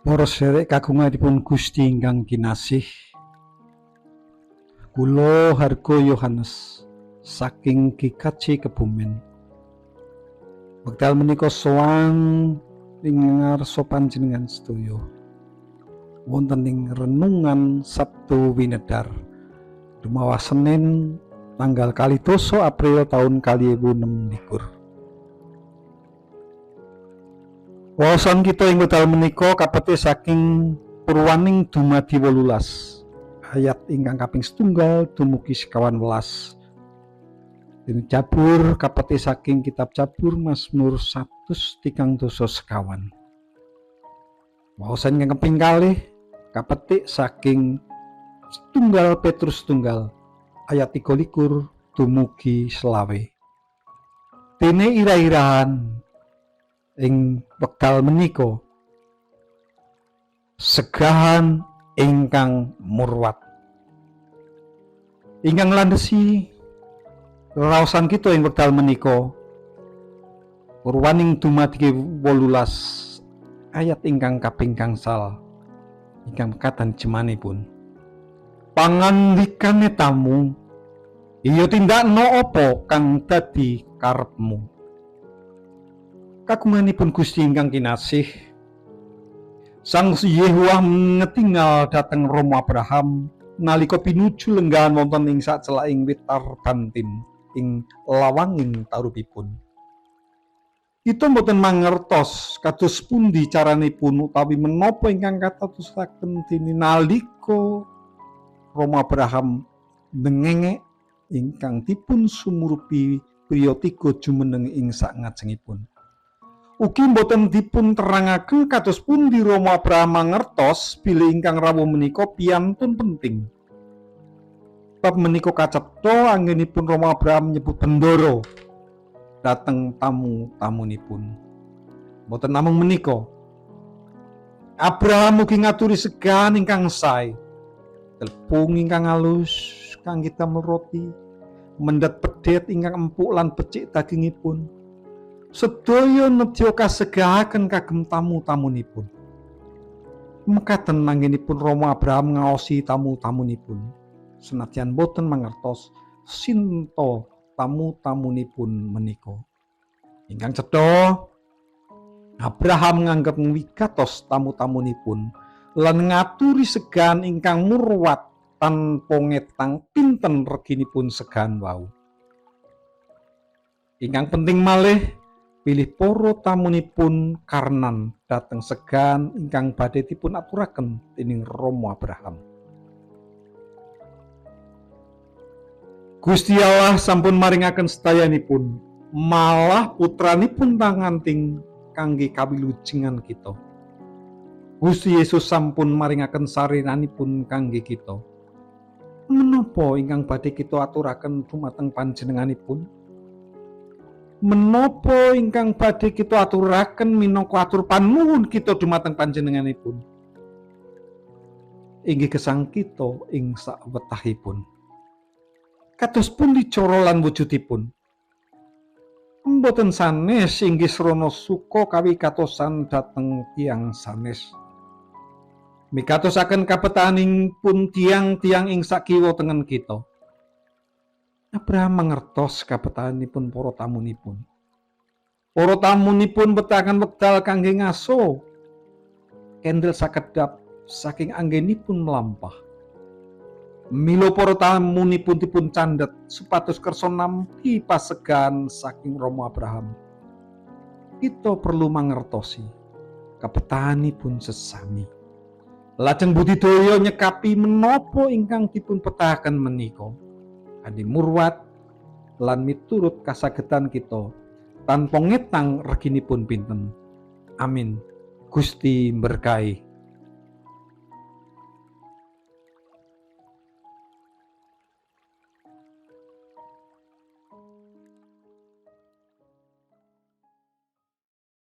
Para sedherek kagunganipun Gusti ingkang kinasih, kula Hargo Yohanes saking GKJ Kebumen. Wekdal menika sowan ing ngarsa panjenengan sedaya wonten ing renungan Sabtu Winedar dumawa Senin tanggal 2 April tahun 2026. Wawasan kita ing wekdal menika kapete saking Purwaning dumadi 18 ayat ingkang kaping 1 dumugi 11. Dene Jabur kapete saking kitab Jabur Mazmur 139. Wawasan ingkang kaping 2 kapete saking 1 Petrus 1 ayat 23 dumugi 20. Dene ira-irahan ing wekdal menika segahan ingkang murwat ingkang landhesi raosan kita ing wekdal menika Purwaning dumadi 18 ayat ingkang kaping gangsal ingkang kadan jemanipun, pangandikane tamu iya tindakno apa kang dadi karepmu. Kagunganipun Gusti ingkang kinasih, Sang Yehuwah ngetingal dhateng Rama Abraham nalika pinuju lenggahan wonten ing sacelaking wit tarbantin ing lawanging tarupipun. Kita mboten mangertos kados pundi caranipun utawi menapa ingkang katadosaken dene nalika Rama Abraham ndengenge ingkang dipun sumurupi priya 3 jumeneng ing sangajengipun. Ugi boten dipun terangaken kados pundi Rama Abraham mangertos bilih ingkang rawuh menika piyantun penting. Bab menika kacetha anggenipun Rama Abraham nyebut bendoro dhateng tamu-tamunipun. Boten namung menika, Abraham ugi ngaturi segahan ingkang sae, telpung ingkang alus kangge damel roti, mendhet pedhet ingkang empuk lan becik dagingipun. Sedaya nedya kasegahaken kagem tamu-tamunipun. Mekaten anggenipun Rama Abraham ngaosi tamu-tamunipun, senadyan boten mangertos sinta tamu-tamunipun menika. Ingkang cetha, Abraham nganggep wigatos tamu-tamunipun lan ngaturi segahan ingkang murwat tanpa ngetang pinten reginipun segahan wau. Ingkang penting malih, pilih para tamunipun karnan dhateng segahan ingkang badhe dipun aturaken dening Rama Abraham. Gusti Allah sampun maringaken sedayanipun, malah putranipun panganting kangge kawilujengan kita. Gusti Yesus sampun maringaken sarenanipun kangge kita. Menapa ingkang badhe kita aturaken dumateng panjenenganipun? Menapa ingkang badhe kita aturaken minangka atur panuwun kita dumateng panjenenganipun? Inggih gesang kita ing sawetahipun. Kados pundi cara lan wujudipun? Mboten sanes inggih srana suka kawigatosan dhateng tiyang sanes. Mikatosaken kabetahanipun tiyang-tiyang ing sakiwa tengen kita. Abraham mangertos kabetahanipun para tamunipun. Para tamunipun betahaken wekdal kangge ngaso kendel sakedap saking anggenipun melampah. Mila para tamunipun dipun candhet supados kersa nampi pasegahan saking Rama Abraham. Kita perlu mangertosi kabetahanipun sesami. Lajeng budidaya nyekapi menapa ingkang dipun betahaken menika. Adi murwat lan miturut kasagedan kita tanpa ngetang reginipun pinten. Amin. Gusti berkahi.